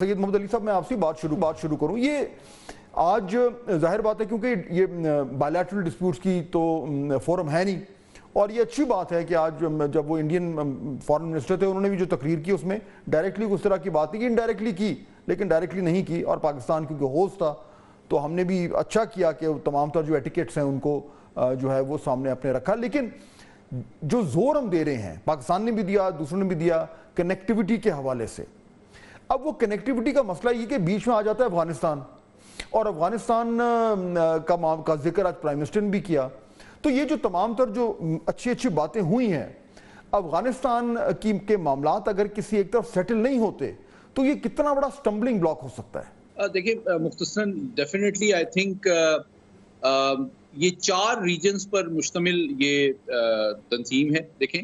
سید محمد علی صاحب میں آپ سے بات شروع کروں. یہ آج ظاہر بات ہے کیونکہ یہ بائیلیٹرل ڈسپیوٹس کی تو فورم ہے نہیں, اور یہ اچھی بات ہے کہ آج جب وہ انڈین فارن منسٹر تھے انہوں نے بھی جو تقریر کی اس میں ڈائریکٹلی اس طرح کی بات نہیں کی, انڈائریکٹلی کی لیکن ڈائریکٹلی نہیں کی, اور پاکستان کیونکہ ہوسٹ تھا تو ہم نے بھی اچھا کیا کہ تمام تر جو ایٹیکیٹس ہیں ان کو جو ہے وہ سامنے اپنے رکھا. لیکن جو زور ہم دے رہے ہیں پاکستان نے بھی دیا, دوسروں نے بھی دیا کنیکٹیوٹی کے حوالے سے, اب وہ کنیکٹیوٹی کا مسئلہ یہ کہ بیچ میں آ جاتا ہے افغانستان, اور افغانستان کا ذکر آج پرائم منسٹر نے بھی کیا. تو یہ جو تمام تر جو اچھی باتیں ہوئی ہیں افغانستان کے معاملات اگر کسی ایک طرف سیٹل نہیں ہوتے تو یہ کتنا بڑا سٹمبلنگ بلاک ہو سکتا ہے؟ دیکھیں مختصراً ڈیفینیٹلی آئی تھنک یہ 4 ریجنز پر مشتمل یہ تنظیم ہے. دیکھیں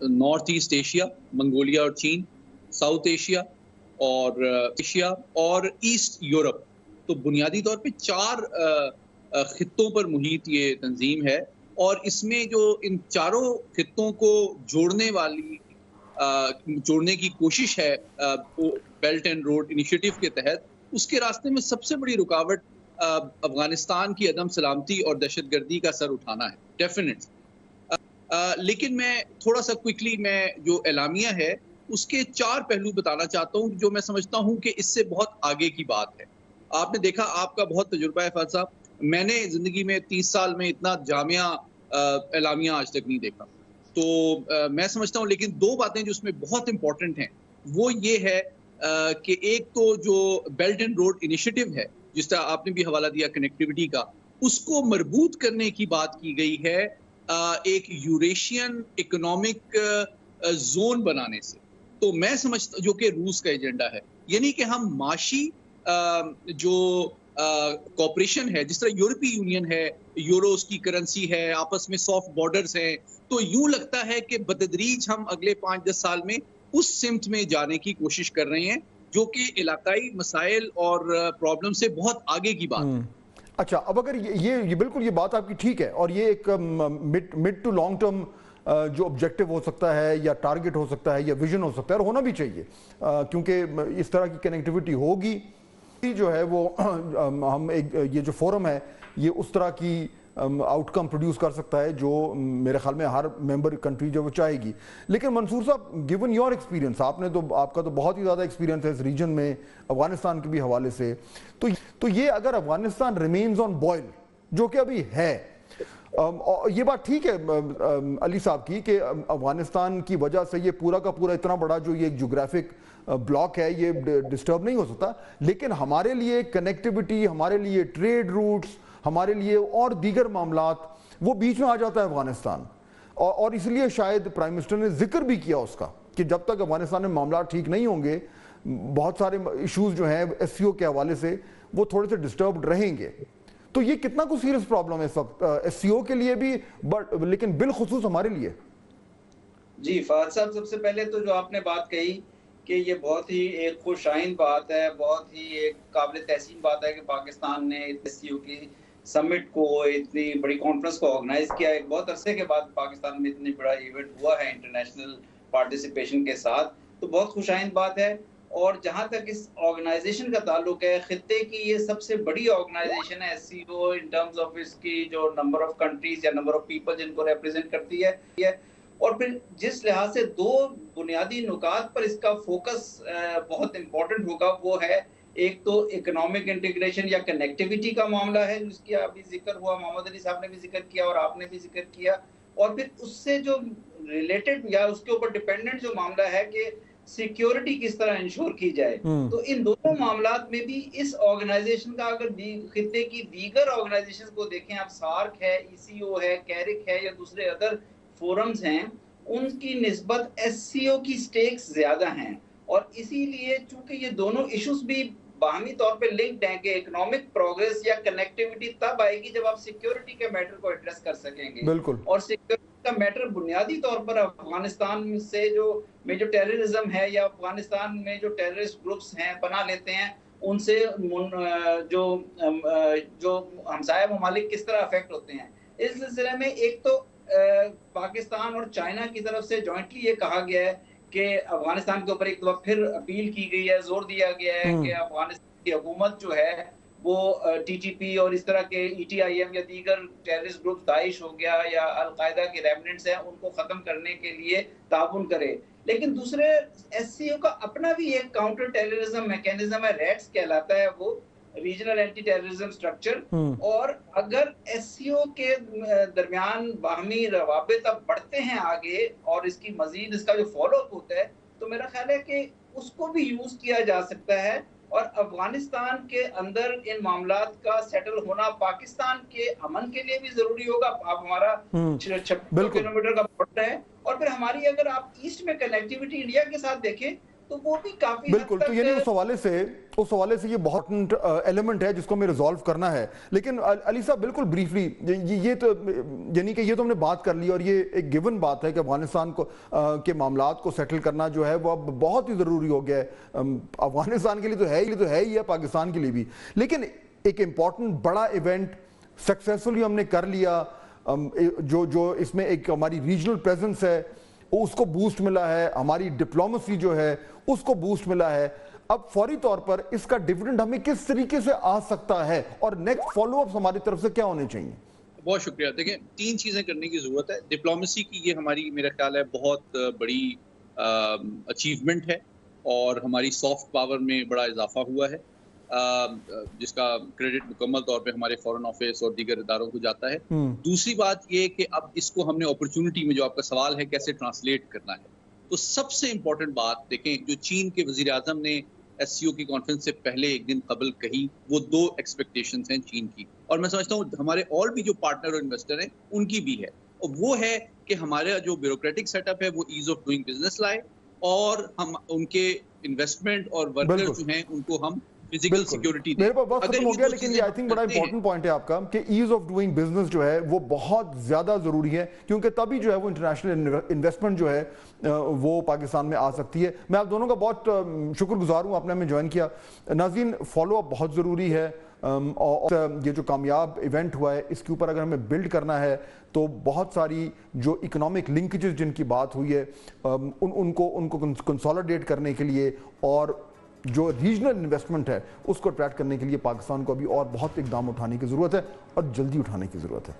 نارتھ ایسٹ ایشیا, منگولیا اور چین, ساؤتھ ایشیا اور ایسٹ یورپ, تو بنیادی طور پہ 4 خطوں پر محیط یہ تنظیم ہے. اور اس میں جو ان چاروں خطوں کو جوڑنے کی کوشش ہے بیلٹ اینڈ روڈ انیشیٹو کے تحت, اس کے راستے میں سب سے بڑی رکاوٹ افغانستان کی عدم سلامتی اور دہشت گردی کا سر اٹھانا ہے ڈیفینیٹلی. لیکن میں تھوڑا سا کوئکلی میں جو اعلامیہ ہے اس کے 4 پہلو بتانا چاہتا ہوں جو میں سمجھتا ہوں کہ اس سے بہت آگے کی بات ہے. آپ نے دیکھا, آپ کا بہت تجربہ ہے فاضل صاحب, میں نے زندگی میں 30 سال میں اتنا جامعہ اعلامیہ آج تک نہیں دیکھا. تو میں سمجھتا ہوں لیکن 2 باتیں جو اس میں بہت امپورٹنٹ ہیں وہ یہ ہے کہ ایک تو جو بیلٹ اینڈ روڈ انیشیٹو ہے جس طرح آپ نے بھی حوالہ دیا کنیکٹیوٹی کا, اس کو مربوط کرنے کی بات کی گئی ہے ایک یوریشین اکنامک زون بنانے سے. تو میں سمجھتا جو کہ روس کا ایجنڈا ہے, یعنی کہ ہم معاشی جو کوپریشن ہے, جس طرح یورپی یونین ہے, یورو اس کی کرنسی ہے, آپس میں سافٹ بارڈرز ہیں, تو یوں لگتا ہے کہ بتدریج ہم اگلے 5-10 سال میں اس سمت میں جانے کی کوشش کر رہے ہیں جو کہ علاقائی مسائل اور پرابلم سے بہت آگے کی بات ہے. اچھا, اب اگر یہ بالکل یہ بات آپ کی ٹھیک ہے, اور یہ ایک مڈ ٹو لانگ ٹرم جو آبجیکٹو ہو سکتا ہے یا ٹارگٹ ہو سکتا ہے یا ویژن ہو سکتا ہے, اور ہونا بھی چاہیے کیونکہ اس طرح کی کنیکٹیوٹی ہوگی جو ہے وہ ہم یہ جو فورم ہے یہ اس طرح کی آؤٹ کم پروڈیوس کر سکتا ہے جو میرے خیال میں ہر ممبر کنٹری جو وہ چاہے گی. لیکن منصور صاحب, گیون یور ایکسپیرینس, آپ کا تو بہت ہی زیادہ ایکسپیرینس ہے اس ریجن میں افغانستان کے بھی حوالے سے, تو یہ اگر افغانستان ریمینز آن بوائل جو کہ ابھی ہے, یہ بات ٹھیک ہے علی صاحب کی کہ افغانستان کی وجہ سے یہ پورا کا پورا اتنا بڑا جو یہ جغرافک بلاک ہے یہ ڈسٹرب نہیں ہو سکتا, لیکن ہمارے لیے کنیکٹیوٹی, ہمارے لیے ٹریڈ روٹس, ہمارے لیے اور دیگر معاملات وہ بیچ میں آ جاتا ہے افغانستان. اور اس لیے شاید پرائم منسٹر نے ذکر بھی کیا اس کا کہ جب تک افغانستان میں معاملات ٹھیک نہیں ہوں گے بہت سارے ایشوز جو ہیں ایس سی او کے حوالے سے وہ تھوڑے سے ڈسٹربڈ رہیں گے. تو یہ کتنا کوئی سیریس پرابلم ہے اس وقت ایس سی او کے لیے بھی, لیکن بالخصوص ہمارے لیے؟ جی فہد صاحب, سب سے پہلے تو جو آپ نے بات کہی کہ یہ بہت ہی ایک خوش آئند بات ہے, بہت ہی ایک قابل تحسین بات ہے کہ پاکستان نے ایس سی او کی سمٹ کو, اتنی بڑی کانفرنس کو آرگنائز کیا. ایک بہت عرصے کے بعد پاکستان میں اتنی بڑا ایونٹ ہوا ہے انٹرنیشنل پارٹیسپیشن کے ساتھ, تو بہت خوش آئند بات ہے. اور جہاں تک اس آرگنائزیشن کا تعلق ہے, خطے کی یہ سب سے بڑی آرگنائزیشن ہے S C O in terms of اس کی جو نمبر آف کنٹریز یا نمبر آف پیپل جن کو ریپرزینٹ کرتی ہے. اور پھر جس لحاظ سے 2 بنیادی نکات پر اس کا فوکس بہت امپورٹنٹ ہوگا وہ ہے, ایک تو اکنامک انٹیگریشن یا کنیکٹیوٹی کا معاملہ ہے جس کی ابھی ذکر ہوا, محمد علی صاحب نے بھی ذکر کیا اور آپ نے بھی ذکر کیا, اور پھر اس سے جو ریلیٹڈ یا اس کے اوپر ڈیپینڈنٹ جو معاملہ ہے کہ سیکیورٹی کس طرح انشور کی جائے. تو ان دونوں معاملات میں بھی اس آرگنائزیشن کا اگر خطے کی دیگر آرگنائزیشن کو دیکھیں, آپ سارک ہے, ای سی او ہے, کیرک ہے یا دوسرے ادر فورمز ہیں, ان کی نسبت ایس سی او کی سٹیکس زیادہ ہیں. اور اسی لیے چونکہ یہ دونوں ایشوز بھی باہمی طور پہ لنکڈ ہیں کہ اکنامک پروگریس یا کنیکٹیوٹی تب آئے گی جب آپ سیکیورٹی کے میٹر کو ایڈریس کر سکیں گے. بالکل. اور سیکیورٹی کا میٹر بنیادی طور پر افغانستان سے جو ٹیررزم ہے یا افغانستان میں جو ٹیررسٹ گروپس ہیں پناہ لیتے ہیں ان سے جو ہمسایہ ممالک کس طرح افیکٹ ہوتے ہیں. اس سلسلے میں ایک تو پاکستان اور چائنا کی طرف سے جوائنٹلی یہ کہا گیا ہے کہ افغانستان کے اوپر ایک دفعہ پھر اپیل کی گئی ہے، زور دیا گیا ہے کہ افغانستان کی حکومت جو ہے وہ ٹی ٹی پی اور اس طرح کے ای ٹی آئی ایم یا دیگر ٹیررسٹ گروپ، داعش ہو گیا یا القاعدہ کے ریمننٹس ہیں، ان کو ختم کرنے کے لیے تعاون کرے. لیکن دوسرے ایس سی او کا اپنا بھی ایک کاؤنٹر ٹیررزم میکینزم ہے، ریٹس کہلاتا ہے، وہ ریجنل اینٹی ٹیررزم سٹرکچر. اور اگر ایس سی او کے درمیان باہمی روابط اب بڑھتے ہیں آگے اور اس کی مزید اس کا جو فالو اپ ہوتا ہے، تو میرا خیال ہے کہ اس کو بھی یوز کیا جا سکتا ہے. اور افغانستان کے اندر ان معاملات کا سیٹل ہونا پاکستان کے امن کے لیے بھی ضروری ہوگا. آپ ہمارا 56 کلومیٹر کا بارڈر ہے، اور پھر ہماری اگر آپ ایسٹ میں کنیکٹیوٹی انڈیا کے ساتھ دیکھیں تو وہ بھی کافی بالکل. تو یعنی اس حوالے سے یہ بہت ایلیمنٹ ہے جس کو ہمیں ریزالو کرنا ہے. لیکن علی صاحب بالکل بریفلی یہ تو یعنی کہ یہ تو ہم نے بات کر لی اور یہ ایک گیون بات ہے کہ افغانستان کو کے معاملات کو سیٹل کرنا جو ہے وہ اب بہت ہی ضروری ہو گیا ہے. افغانستان کے لیے تو ہے ہی ہے، پاکستان کے لیے بھی. لیکن ایک امپورٹنٹ بڑا ایونٹ سکسیسفلی ہم نے کر لیا، جو اس میں ایک ہماری ریجنل پریزنس ہے اس کو بوسٹ ملا ہے، ہماری ڈپلومیسی جو ہے اس کو بوسٹ ملا ہے. اب فوری طور پر اس کا ڈیویڈنڈ ہمیں کس طریقے سے آ سکتا ہے اور نیکسٹ فالو اپس ہماری طرف سے کیا ہونے چاہیے؟ بہت شکریہ. دیکھیں 3 چیزیں کرنے کی ضرورت ہے. ڈپلومیسی کی یہ ہماری میرا خیال ہے بہت بڑی اچیومنٹ ہے اور ہماری سافٹ پاور میں بڑا اضافہ ہوا ہے، جس کا کریڈٹ مکمل طور پہ ہمارے فورن آفس اور دیگر اداروں کو جاتا ہے. دوسری بات یہ کہ اب اس کو ہم نے اپرچونٹی میں، جو آپ کا سوال ہے کیسے ٹرانسلیٹ کرنا ہے، تو سب سے امپورٹنٹ بات دیکھیں جو چین کے وزیر اعظم نے ایس سی او کی کانفرنس سے پہلے ایک دن قبل کہی، وہ 2 ایکسپیکٹیشنز ہیں چین کی، اور میں سمجھتا ہوں ہمارے اور بھی جو پارٹنر اور انویسٹر ہیں ان کی بھی ہے. اور وہ ہے کہ ہمارا جو بیوروکریٹک سیٹ اپ ہے وہ ایز آف ڈوئنگ بزنس لائے، اور ہم ان کے انویسٹمنٹ اور ورکر جو ہیں ان کو ہم فزیکل سیکیورٹی دیں. میرے پاس وقت ختم ہو گیا، لیکن یہ آئی تھنک بڑا امپورٹنٹ پوائنٹ ہے آپ کا کہ ایز آف ڈوئنگ بزنس جو ہے وہ بہت زیادہ ضروری ہے، کیونکہ تبھی جو ہے وہ انٹرنیشنل انویسٹمنٹ جو ہے وہ پاکستان میں آ سکتی ہے. میں آپ دونوں کا بہت شکر گزار ہوں آپ نے ہمیں جوائن کیا. ناظرین، فالو اپ بہت ضروری ہے، اور یہ جو کامیاب ایونٹ ہوا ہے اس کے اوپر اگر ہمیں بلڈ کرنا ہے تو بہت ساری جو اکنامک لنکیجز جن کی بات ہوئی ہے ان کو کنسولیڈیٹ کرنے کے لیے اور جو ریجنل انویسٹمنٹ ہے اس کو اٹریکٹ کرنے کے لیے پاکستان کو ابھی اور بہت اقدام اٹھانے کی ضرورت ہے اور جلدی اٹھانے کی ضرورت ہے.